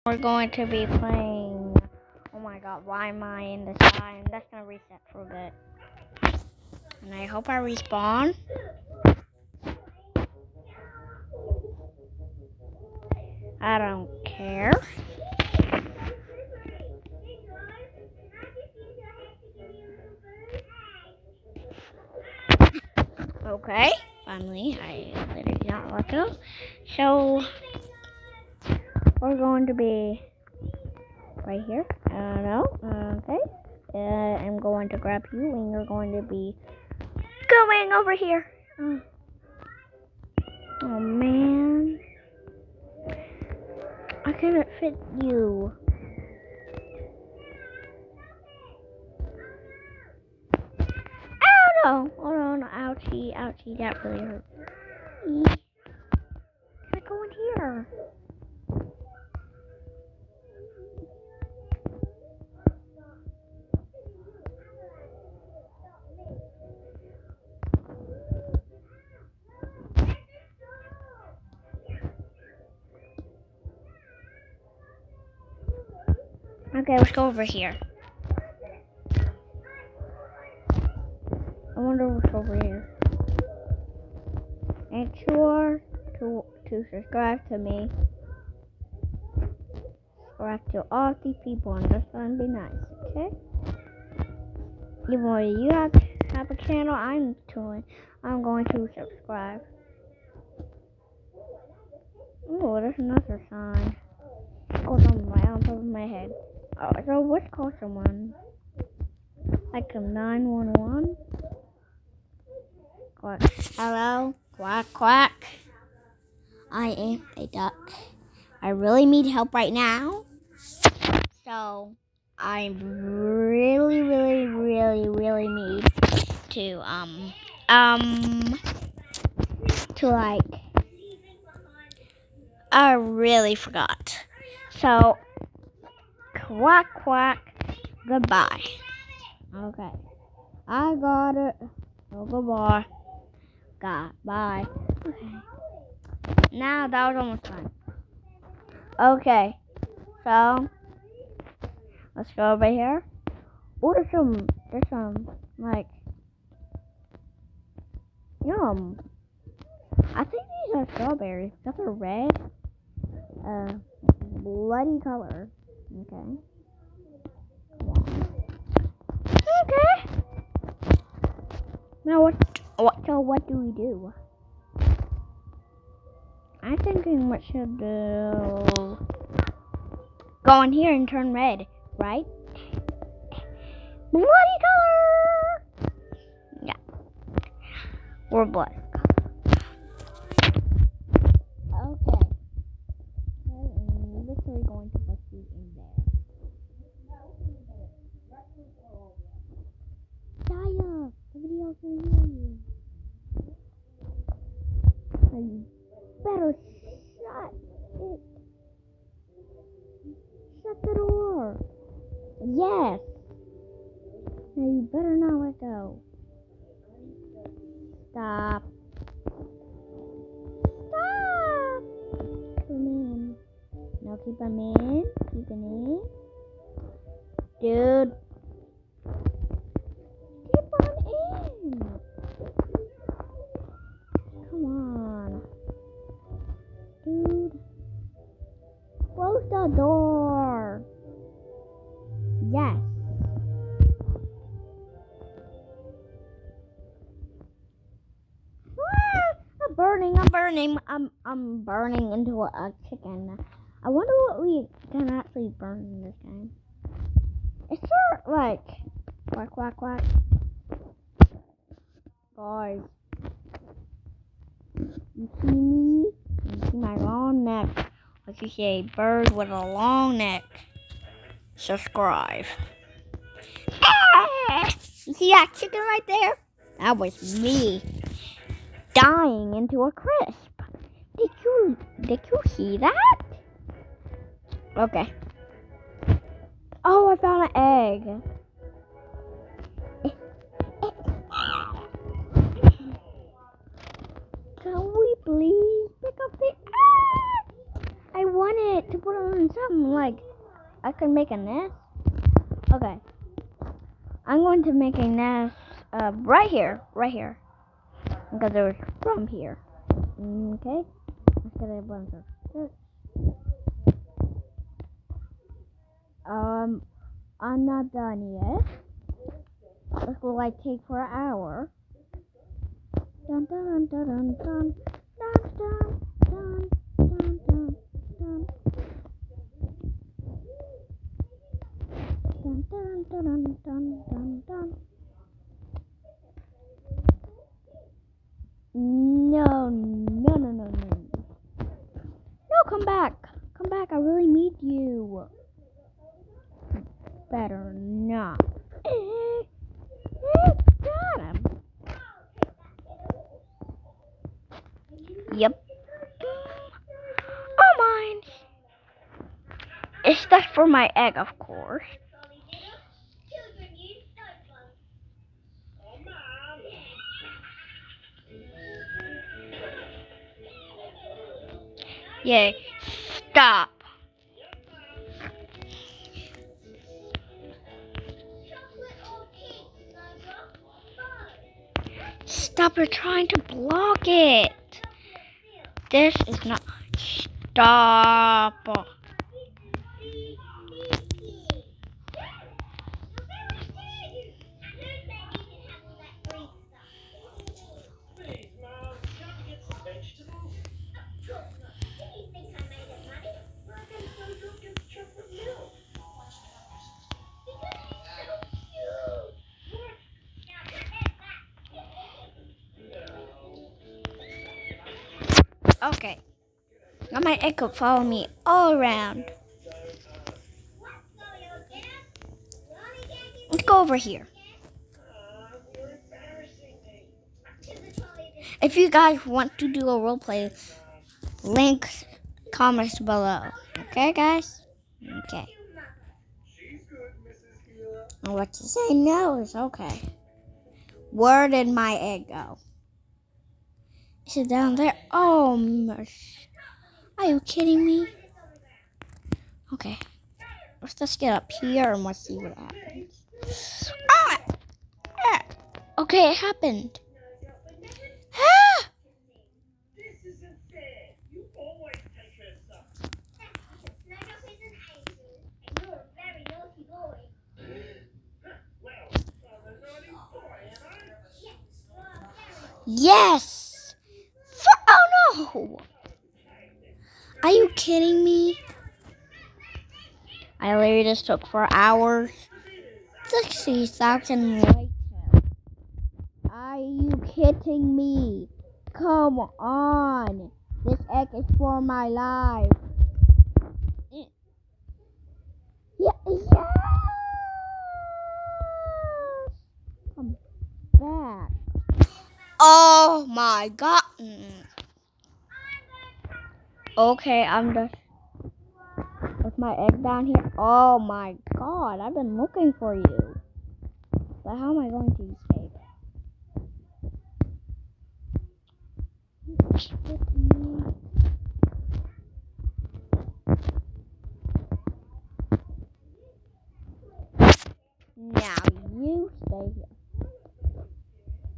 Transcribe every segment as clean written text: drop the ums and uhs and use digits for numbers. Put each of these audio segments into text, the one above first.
We're going to be playing. Oh my god, why am I in the sky? And that's gonna reset for a bit. And I hope I respawn. I don't care. Okay, finally, I literally got let go. So, we're going to be right here. Okay. I'm going to grab you, and you're going to be going over here. Oh man. I couldn't fit you. Oh no, ouchie, that really hurt. Can I go in here? Okay, let's go over here. I wonder what's over here. Make sure to subscribe to me. Subscribe to all these people, and that's gonna be nice, okay? Even though you have a channel, I'm going to subscribe. Oh, there's another sign. Oh, something right on top of my head. Oh, so let's call someone. Like a 911. Quack. Hello? Quack, quack. I am a duck. I really need help right now. So, I really need to I really forgot. So, quack, quack, goodbye. Okay. I got it. So, goodbye. Goodbye. Okay. Now, that was almost fun. Okay. So, let's go over here. Oh, there's some, like, yum. I think these are strawberries. That's a red, bloody color. Okay. Okay. Now what do we do? I'm thinking what should do. Go in here and turn red, right? Bloody color! Yeah. Or blood. Okay. I'm literally going to put you in there. Daya! Somebody else can hear you. You better shut it. Shut the door. Yes. Now you better not let go. Stop. Stop. Come in. Now keep him in. Keep him in. Dude. Keep on in. Come on. Dude. Close the door. Yes. I'm burning into a chicken. I wonder what we can actually burn in this game. Is there like quack quack quack? Guys, you see me? You see my long neck? Like you see a bird with a long neck. Subscribe. Ah! You see that chicken right there? That was me dying into a crisp. Did you see that? Okay. Oh, I found an egg. Can we please pick up the egg? I want it to put on something like I could make a nest. Okay. I'm going to make a nest right here. Because it was from here. Okay. Let's get a bunch of this. I'm not done yet. This will like take for an hour. Dun dun dun dun dun dun dun dun dun dun dun. Dun dun dun dun dun dun. No. No, come back. Come back. I really need you. Better not. Got him. Yep. Oh, mine. It's just for my egg, of course. Yay. Stop. Stop, you're trying to block it. This is not. Stop. Okay. Now my egg could follow me all around. Let's go over here. If you guys want to do a roleplay, link comments below. Okay, guys? Okay. And what to say no is okay. Where did my egg go? Is it down there? Oh, mercy. Are you kidding me? Okay. Let's just get up here and let's see what happens. Ah! Ah! Okay, it happened. Ah! Yes! Oh no! Are you kidding me? I literally just took 4 hours. 60,000 later. Are you kidding me? Come on. This egg is for my life. Yeah. Come back. Oh my god. Okay, I'm just with my egg down here. Oh my god, I've been looking for you. But how am I going to escape? Now you stay here.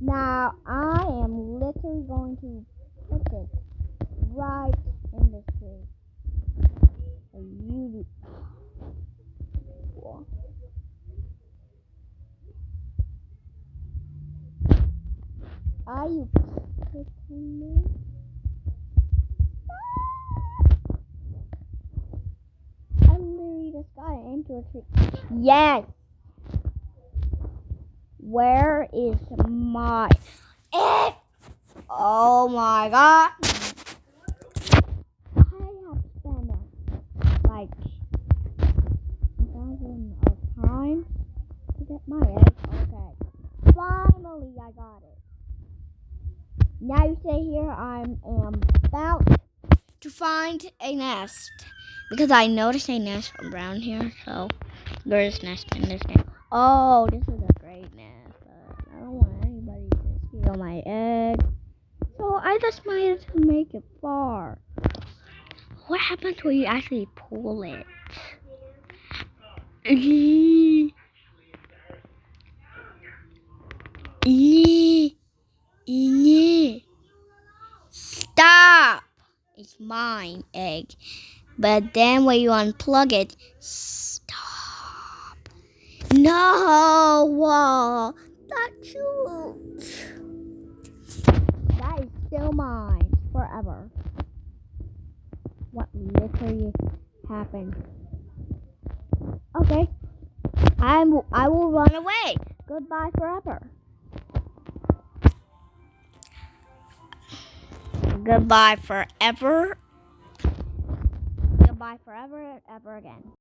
Now I am literally going to put it right in the tree. And you do. Are you kidding me? I literally just got into a tree. Yes. Where is my egg? Oh my god. I have spent like 1,000 of time to get my egg. Okay. Finally I got it. Now you stay here. I am about to find a nest. Because I noticed a nest around here, so there's a nest in this nest. Oh, this is a great nest. I don't want anybody to steal my egg. So I just might make it far. What happens when you actually pull it? Ee. Ee. Ee. Stop! It's mine, egg. But then when you unplug it, stop. No! That's you. That is still mine forever. What literally happened? Okay. I will run away. Goodbye forever. Goodbye forever. Goodbye forever and ever again.